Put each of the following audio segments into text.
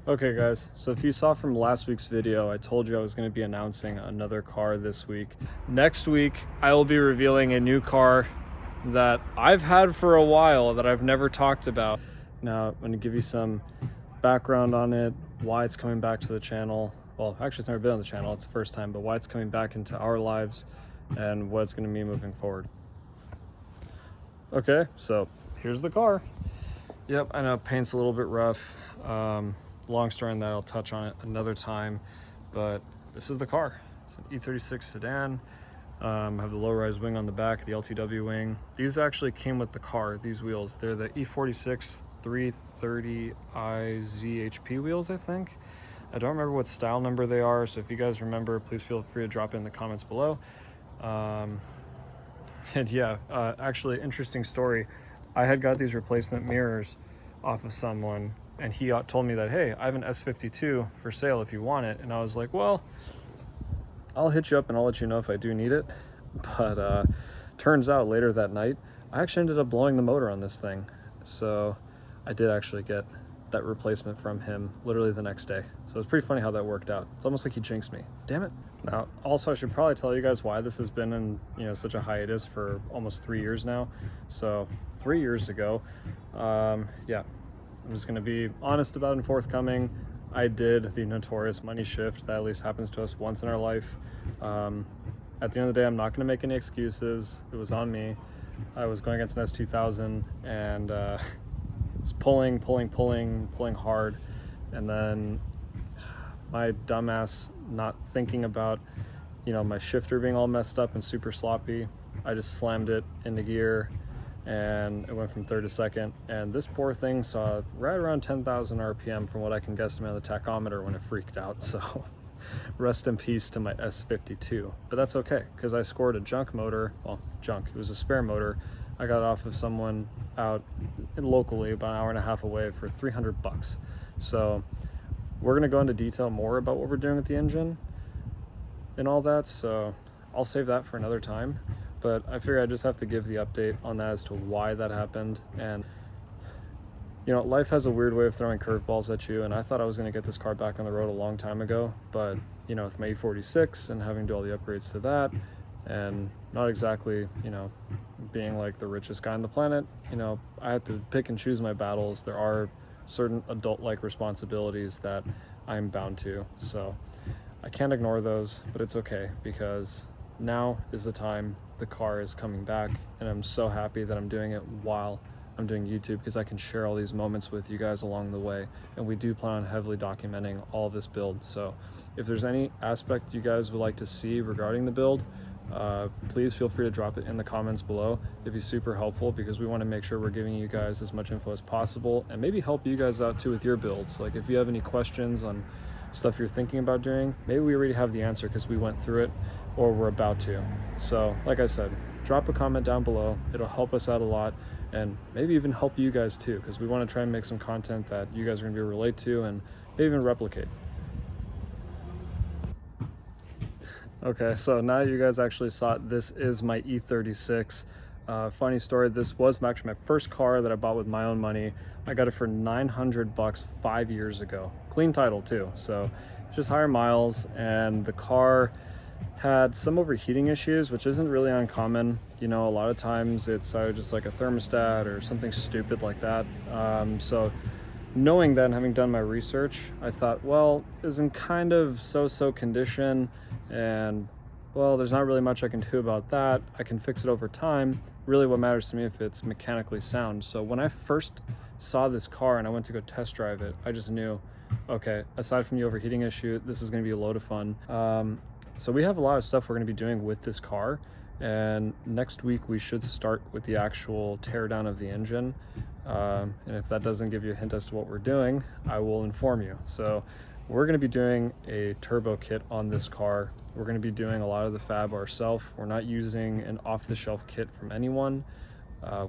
Okay guys, so if you saw from last week's video, I told you I was going to be announcing another car this week. Next week, I will be revealing a new car that I've had for a while that I've never talked about. Now, I'm going to give you some background on it, why it's coming back to the channel. Well, actually it's never been on the channel, it's the first time, but why it's coming back into our lives and what it's going to mean moving forward. Okay, so here's the car. Yep, I know paint's a little bit rough. Long story on that, I'll touch on it another time, but this is the car. It's an E36 sedan. I have the low-rise wing on the back, the LTW wing. These actually came with the car, these wheels. They're the E46 330i ZHP wheels, I think. I don't remember what style number they are, so if you guys remember, please feel free to drop it in the comments below. And yeah, actually, interesting story. I had got these replacement mirrors off of someone, and he told me that, hey, I have an S52 for sale if you want it. And I was like, well, I'll hit you up and I'll let you know if I do need it. But turns out later that night, I actually ended up blowing the motor on this thing. So I did actually get that replacement from him literally the next day. So it's pretty funny how that worked out. It's almost like he jinxed me. Damn it. Now, also, I should probably tell you guys why this has been in, such a hiatus for almost 3 years now. So 3 years ago, yeah, I'm just going to be honest about and forthcoming. I did the notorious money shift that at least happens to us once in our life. At the end of the day, I'm not going to make any excuses. It was on me. I was going against an S2000 and was pulling hard. And then my dumbass not thinking about, my shifter being all messed up and super sloppy, I just slammed it into gear and it went from third to second, and this poor thing saw right around 10,000 RPM from what I can guesstimate on the tachometer when it freaked out. So rest in peace to my S52, but that's okay because I scored a junk motor. Well, junk, it was a spare motor. I got it off of someone out locally about an hour and a half away for 300 bucks. So we're going to go into detail more about what we're doing with the engine and all that, so I'll save that for another time. But I figure I just have to give the update on that as to why that happened. And life has a weird way of throwing curveballs at you, and I thought I was going to get this car back on the road a long time ago, but with my E46 and having to do all the upgrades to that, and not exactly being like the richest guy on the planet, I have to pick and choose my battles. There are certain adult-like responsibilities that I'm bound to, so I can't ignore those, but it's okay because now is the time. The car is coming back, and I'm so happy that I'm doing it while I'm doing YouTube because I can share all these moments with you guys along the way, and we do plan on heavily documenting all of this build. So if there's any aspect you guys would like to see regarding the build, please feel free to drop it in the comments below. It'd be super helpful because we want to make sure we're giving you guys as much info as possible and maybe help you guys out too with your builds. Like if you have any questions on stuff you're thinking about doing, maybe we already have the answer because we went through it or we're about to. So like I said, drop a comment down below. It'll help us out a lot and maybe even help you guys too, because we want to try and make some content that you guys are going to be able to relate to and maybe even replicate. Okay, so now you guys actually saw it. This is my E36. Funny story, this was actually my first car that I bought with my own money. I got it for 900 bucks 5 years ago. Clean title too, so just higher miles, and the car had some overheating issues, which isn't really uncommon. A lot of times it's just like a thermostat or something stupid like that. So knowing that and having done my research, I thought, well, it's in kind of so-so condition, and well, there's not really much I can do about that. I can fix it over time. Really what matters to me if it's mechanically sound. So when I first saw this car and I went to go test drive it, I just knew, okay, aside from the overheating issue, this is going to be a load of fun. So we have a lot of stuff we're going to be doing with this car, and next week we should start with the actual teardown of the engine. And if that doesn't give you a hint as to what we're doing, I will inform you. So we're going to be doing a turbo kit on this car. We're going to be doing a lot of the fab ourselves. We're not using an off-the-shelf kit from anyone.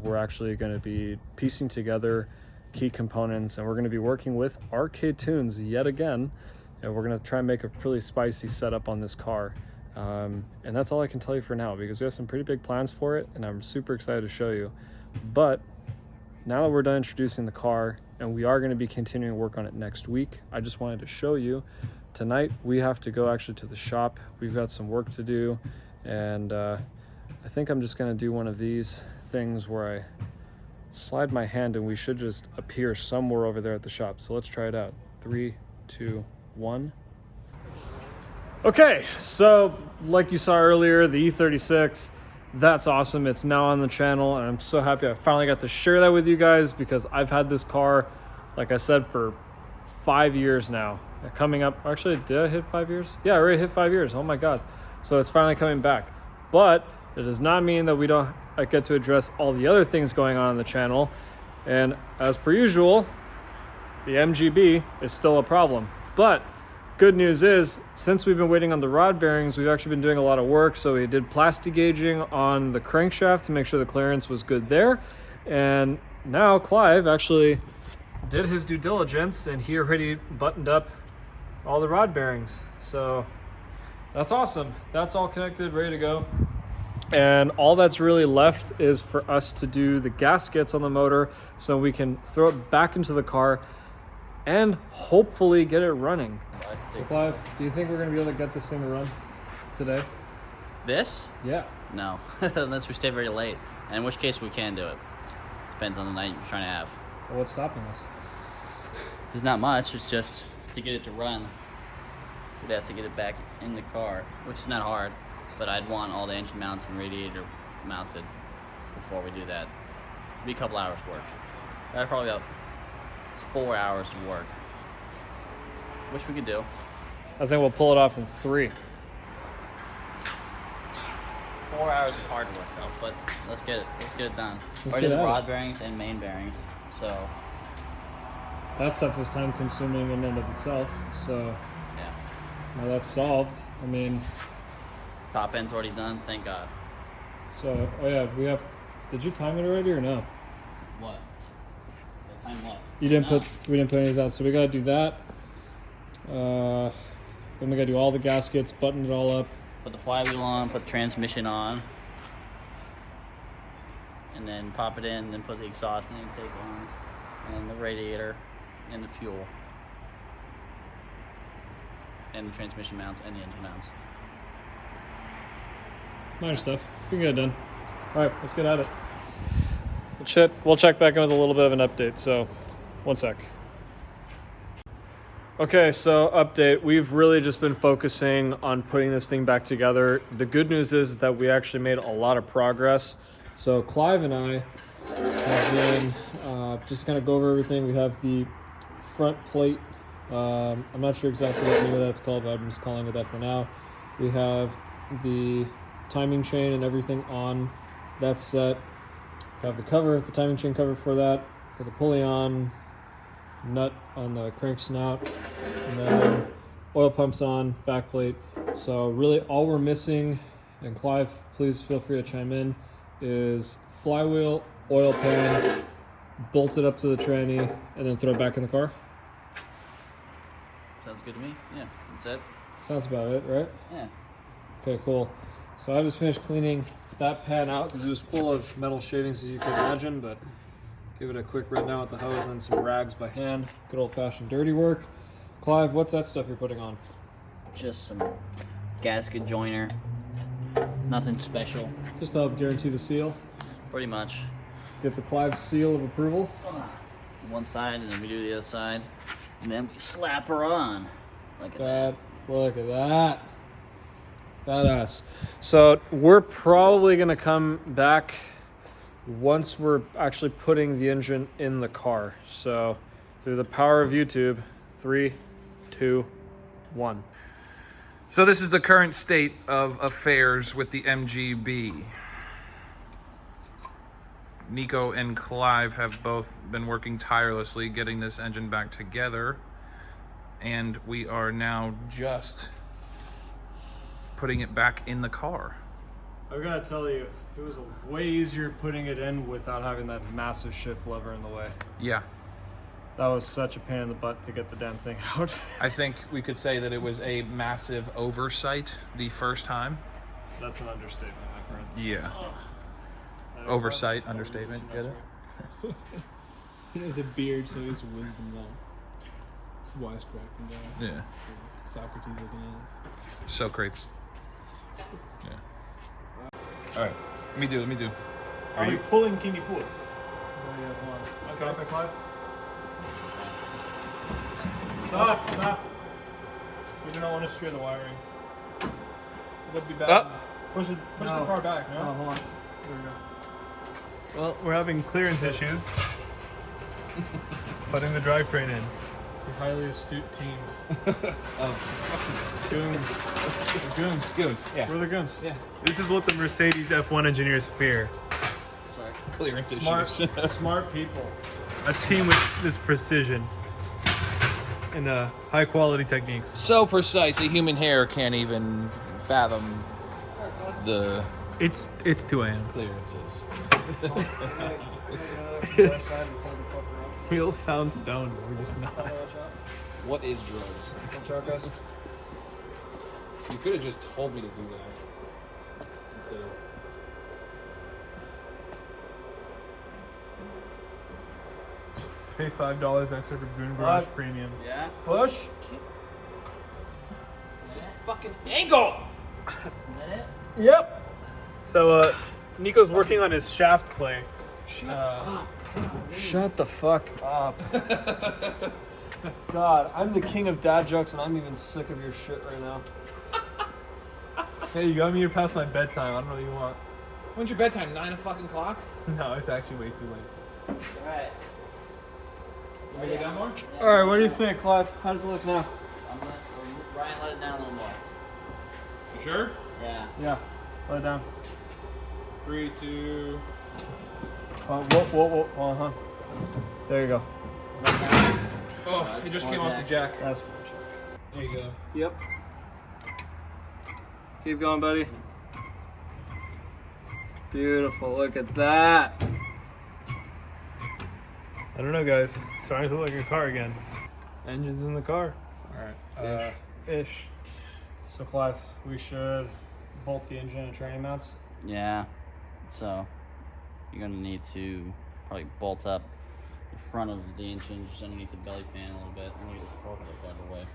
We're actually going to be piecing together key components, and we're going to be working with Arcade Tunes yet again, and we're going to try and make a really spicy setup on this car. And that's all I can tell you for now, because we have some pretty big plans for it, and I'm super excited to show you. But now that we're done introducing the car and and we are going to be continuing work on it next week. I just wanted to show you. Tonight we have to go actually to the shop. We've got some work to do, and I think I'm just going to do one of these things where I slide my hand and we should just appear somewhere over there at the shop. So let's try it out. 3, 2, 1. Okay, so like you saw earlier, the E36, that's awesome. It's now on the channel, and I'm so happy I finally got to share that with you guys, because I've had this car, like I said, for 5 years now. Coming up, actually, did I hit 5 years? Yeah, I already hit 5 years. Oh my God. So it's finally coming back. But it does not mean that we don't get to address all the other things going on the channel. And as per usual, the MGB is still a problem. But good news is, since we've been waiting on the rod bearings, we've actually been doing a lot of work. So we did plastic gauging on the crankshaft to make sure the clearance was good there. And now Clive actually did his due diligence, and he already buttoned up all the rod bearings. So that's awesome. That's all connected, ready to go. And all that's really left is for us to do the gaskets on the motor so we can throw it back into the car and hopefully get it running. So Clive, do you think we're gonna be able to get this thing to run today? This? Yeah. No, unless we stay very late, and in which case we can do it. Depends on the night you're trying to have. Well, what's stopping us? There's not much, it's just to get it to run, we'd have to get it back in the car, which is not hard, but I'd want all the engine mounts and radiator mounted before we do that. It'd be a couple hours work. Probably about 4 hours of work, which we could do. I think we'll pull it off in 3. 4 hours is hard work though, but let's get it done. Let's Already get the at rod it. bearings and main bearings, so That stuff was time consuming in and of itself. So yeah. now that's solved. I mean, Top end's already done, thank God. so, oh yeah, we have, did you time it already or no? What? The time what? You didn't No. we didn't put any of that, so we gotta do that. Then we gotta do all the gaskets, button it all up. Put the flywheel on, put the transmission on, and then pop it in, then put the exhaust and intake on, and the radiator, and the fuel, and the transmission mounts, and the engine mounts. Minor stuff. We can get it done. All right, let's get at it. We'll check back in with a little bit of an update. So, one sec. Okay, so update. We've really just been focusing on putting this thing back together. The good news is that we actually made a lot of progress. So Clive and I have been just kind of go over everything. We have the front plate. I'm not sure exactly what the name of that's called, but I'm just calling it that for now. We have the timing chain and everything on. That's set. We have the cover, the timing chain cover for that. Got the pulley on, nut on the crank snout, and then oil pumps on, back plate. So really all we're missing, and Clive, please feel free to chime in, is flywheel, oil pan, bolt it up to the tranny, and then throw it back in the car. Sounds good to me. Yeah, that's it. Sounds about it, right? Yeah. Okay, cool. So I just finished cleaning that pan out because it was full of metal shavings, as you can imagine, but give it a quick rinse down with the hose and some rags by hand. Good old-fashioned dirty work. Clive, what's that stuff you're putting on? Just some gasket joiner. Nothing special. Just to help guarantee the seal. Pretty much. Get the Clive seal of approval. One side, and then we do the other side, and then we slap her on. Look at that. Look at that. Badass. So we're probably gonna come back once we're actually putting the engine in the car. So through the power of YouTube, 3, 2, 1. So this is the current state of affairs with the MGB. Nico and Clive have both been working tirelessly getting this engine back together, and we are now just putting it back in the car. I gotta tell you, it was way easier putting it in without having that massive shift lever in the way. Yeah. That was such a pain in the butt to get the damn thing out. I think we could say that it was a massive oversight the first time. That's an understatement, my friend. Yeah. Oversight, understatement, get it? He has a beard, so he's wisdom now. Wisecracking guy. Yeah. Socrates looking at us. Socrates. Yeah. All right. Let me do. Are we pulling? Can you pull it? Oh, yeah, come on. Okay, Clive. Stop. We do not want to screw the wiring. That'd be bad. Up. Push the car back. No? Oh, hold on. There we go. Well, we're having clearance issues. Putting the drivetrain in. A highly astute team. Goons. The Goons. Yeah. We're the Goons. Yeah. This is what the Mercedes F1 engineers fear. Sorry. Clearance Smart people. A team with this precision and high quality techniques. So precise, a human hair can't even fathom the It's 2 a.m. clearances. We all sound stoned. We're just not. What is drugs? You could have just told me to do that. Instead of... Pay $5 extra for Goon Garage Premium. Yeah. Push. Fucking angle! Is that it? Yep. So Nico's working on his shaft play. Shut the fuck up. God, I'm the king of dad jokes and I'm even sick of your shit right now. Hey, you got me here past my bedtime. I don't know what you want. When's your bedtime? 9 o'clock? No, it's actually way too late. Alright. Want me to go down more? All right, what do you think, Clive? How does it look now? Ryan, let it down a little more. You sure? Yeah. Yeah, let it down. 3, 2... Whoa. There you go. Oh, it just came off the jack. That's There you go. Yep. Keep going, buddy. Beautiful. Look at that. I don't know, guys. It's starting to look like a car again. Engine's in the car. All right. Ish. So, Clive, we should bolt the engine and training mounts. Yeah. So, you're going to need to probably bolt up the front of the engine just underneath the belly pan a little bit. And we'll get this forklift out of the way.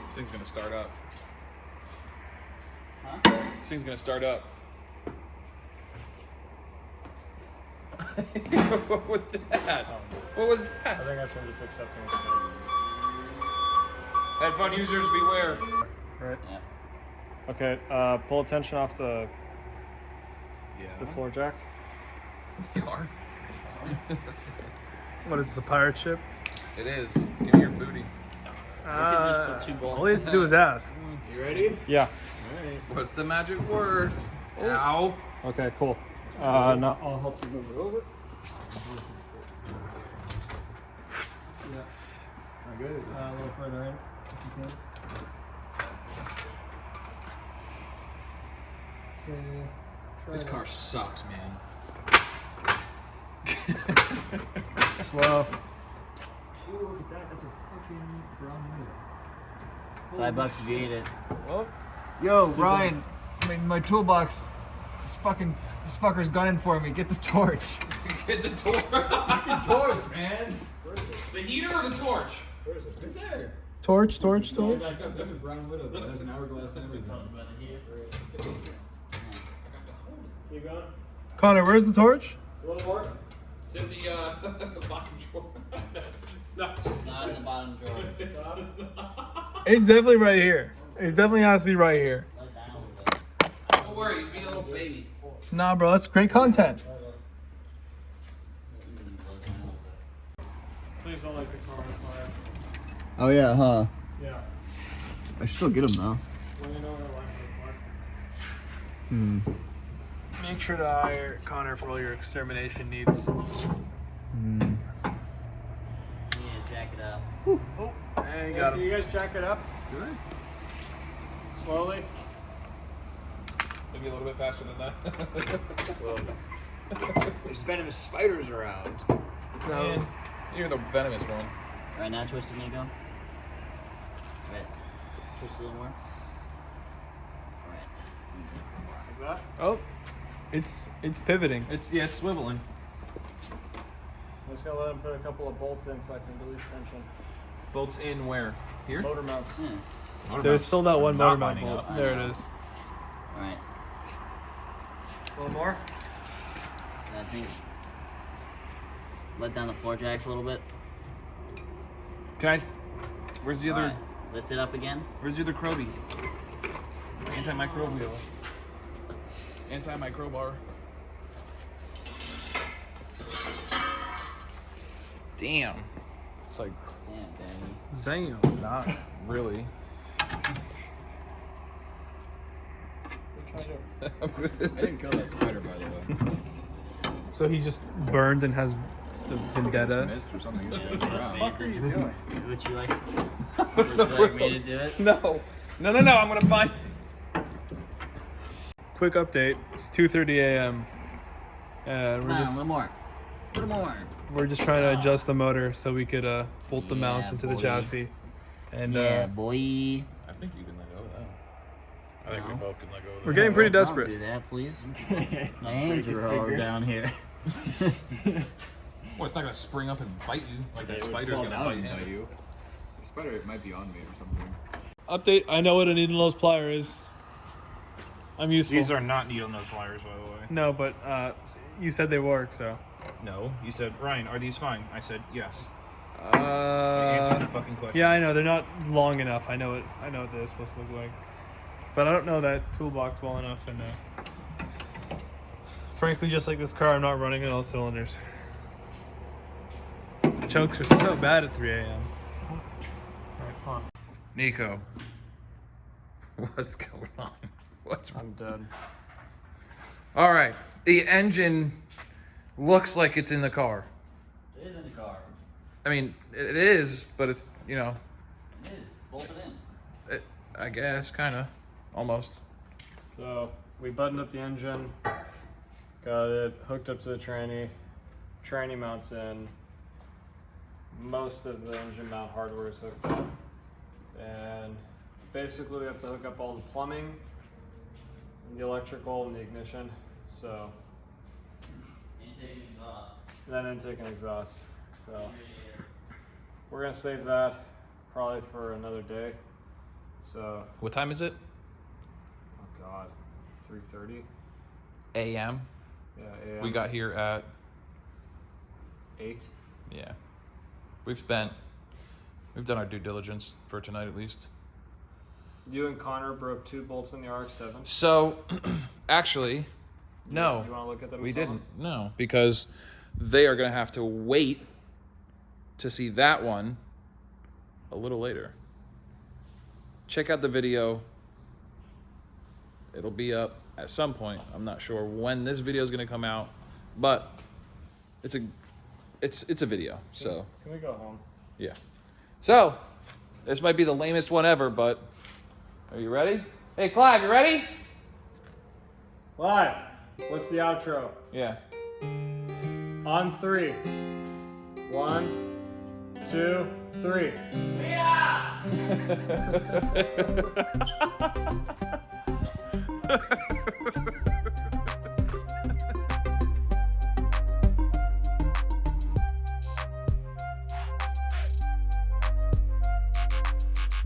This thing's gonna start up. Huh? This thing's gonna start up. What was that? What was I that? think that's him just accepting it. Headphone users beware. Right. Yeah. Okay, pull attention off the Yeah. floor jack. You are. What is this, a pirate ship? It is. Give me your booty. just put 2 bolts. All he has to do is ask. You ready? Yeah. Alright. What's the magic word? Ow. Okay, cool. Now I'll help you move it over. Am I good? A little further in, if you can. Okay. This car sucks, man. Slow. Ooh, that's a fucking brown wheel. $5 if you ate it. Well, Yo, Ryan, my toolbox. This fucker's gunning for me. Get the torch. Get the torch. Fucking torch, man. The heater or the torch? Where is it? Right there. torch. That's a brown widow. That has an hourglass and everything. Keep going. Connor, where's the torch? A little more. It's in the bottom drawer. No, It's not in the bottom drawer. It's definitely right here. It definitely has to be right here. Let it down a little bit. don't worry, he's being a little baby. Nah, bro, that's great content. Please don't light the car on fire. Oh yeah, huh? Yeah. I should still get him though. When you know where to light the car. Make sure to hire Connor for all your extermination needs. You need to jack it up. Oh, and got him. Can you guys jack it up? Good. Slowly. Maybe a little bit faster than that. Well, there's venomous spiders around. No. Man, you're the venomous one. Right now, twist it, Nico. Right. Twist it a little more. Like that. Oh, it's pivoting. It's swiveling. I'm just gonna let him put a couple of bolts in so I can release tension. Bolts in where? Here? Motor mounts. Yeah. There's still that one motor mount lining bolt. up. There it is. All right. A little more. I think let down the floor jacks a little bit. Where's the All other? right. Lift it up again. Where's the other Croby? Antimicrobial. Antimicrobar. Damn. It's like Damn, Danny. Zam. not really. I didn't kill that spider, by the way. So he just burned and has just a vendetta. Missed or something. He's What the fuck are you doing? Would you like? Would you like me to do it? No. No. I'm gonna find. Quick update. It's 2:30 a.m. and Come on, a little more. A little more. we're just trying to adjust the motor so we could bolt the mounts Yeah, into the boy. chassis. And Yeah, boy. I think you can let go of that. I think we No. both can let go of that. we're getting pretty Don't desperate. do that, please. My hands are all down here. Well, it's not gonna spring up and bite you like that It would spider's fall gonna down bite and him. bite you. The spider might be on me or something. Update. I know what a needle nose plier is. I'm useful. These are not needle nose pliers, by the way. No, but you said they work, so. No, you said, Ryan, are these fine? I said yes. I answered the fucking question. Yeah, I know they're not long enough. I know what they're supposed to look like, but I don't know that toolbox well enough. And frankly, just like this car, I'm not running on all cylinders. The chokes are so bad at 3 a.m. Alright, come on. Nico, what's going on? I'm dead. All right, the engine looks like it's in the car. It is in the car. I mean, it is, but it's, you know, It is. Bolt it in. I guess, kind of, almost. So we buttoned up the engine, got it hooked up to the tranny mounts in. Most of the engine mount hardware is hooked up, and basically we have to hook up all the plumbing, and the electrical, and the ignition. So Intake and exhaust. then intake and exhaust. So we're gonna save that probably for another day. So What time is it? oh god, 3:30. A.M. Yeah, AM. We got here at, 8. yeah. We've done our due diligence for tonight at least. You and Connor broke 2 bolts in the RX-7. So, actually, no, You want to look at them? we and tell didn't. them? No, because they are going to have to wait to see that one a little later. Check out the video. It'll be up at some point. I'm not sure when this video is going to come out, but it's a video. So, Can we go home? yeah. So, this might be the lamest one ever, but are you ready? Hey, Clive, you ready? Live. What's the outro? Yeah. On 3. 1, 2, 3. Yeah!